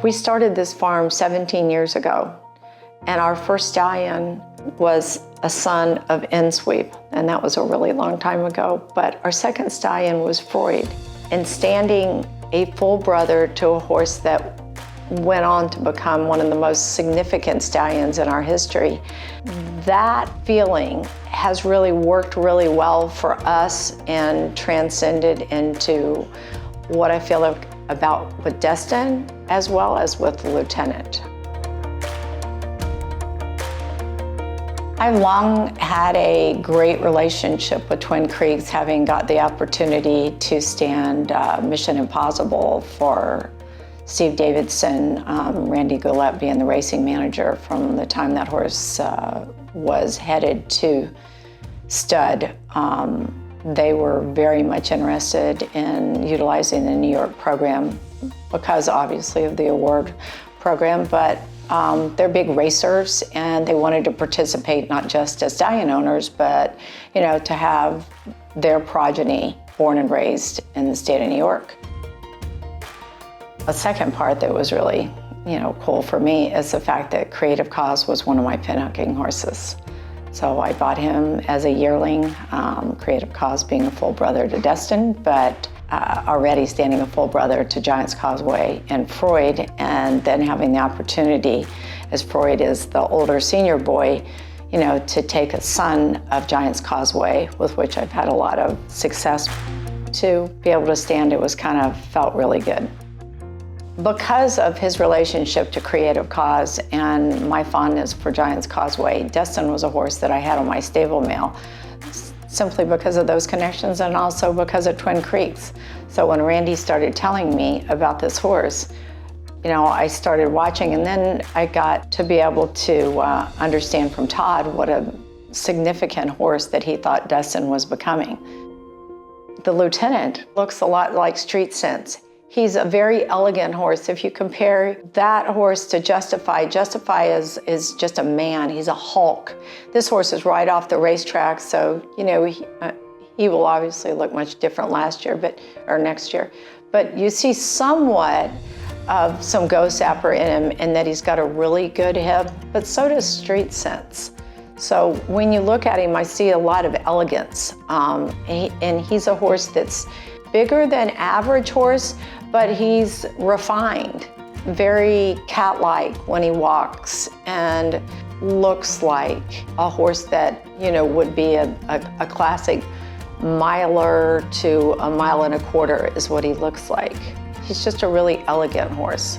We started this farm 17 years ago, and our first stallion was a son of N-Sweep, and that was a really long time ago. But our second stallion was Freud. And standing a full brother to a horse that went on to become one of the most significant stallions in our history, that feeling has really worked really well for us and transcended into what I feel about with Destin as well as with the Lieutenant. I've long had a great relationship with Twin Creeks, having got the opportunity to stand Mission Impossible for Steve Davidson, Randy Goulet being the racing manager from the time that horse was headed to stud. They were very much interested in utilizing the New York program because obviously of the award program, but they're big racers and they wanted to participate not just as stallion owners, but to have their progeny born and raised in the state of New York. A second part that was really cool for me is the fact that Creative Cause was one of my pinhooking horses. So I bought him as a yearling, Creative Cause being a full brother to Destin, but already standing a full brother to Giants Causeway and Freud, and then having the opportunity, as Freud is the older senior boy, to take a son of Giants Causeway, with which I've had a lot of success, to be able to stand it was felt really good. Because of his relationship to Creative Cause and my fondness for Giants Causeway, Destin was a horse that I had on my stable mail, simply because of those connections and also because of Twin Creeks. So when Randy started telling me about this horse, I started watching, and then I got to be able to understand from Todd what a significant horse that he thought Destin was becoming. The Lieutenant looks a lot like Street Sense. He's a very elegant horse. If you compare that horse to Justify, Justify is just a man. He's a Hulk. This horse is right off the racetrack, so he will obviously look much different next year. But you see somewhat of some Ghost Sapper in him, in that he's got a really good hip, but so does Street Sense. So when you look at him, I see a lot of elegance, and he's a horse that's bigger than average horse, but he's refined, very cat-like when he walks, and looks like a horse that would be a classic miler to a mile and a quarter is what he looks like. He's just a really elegant horse.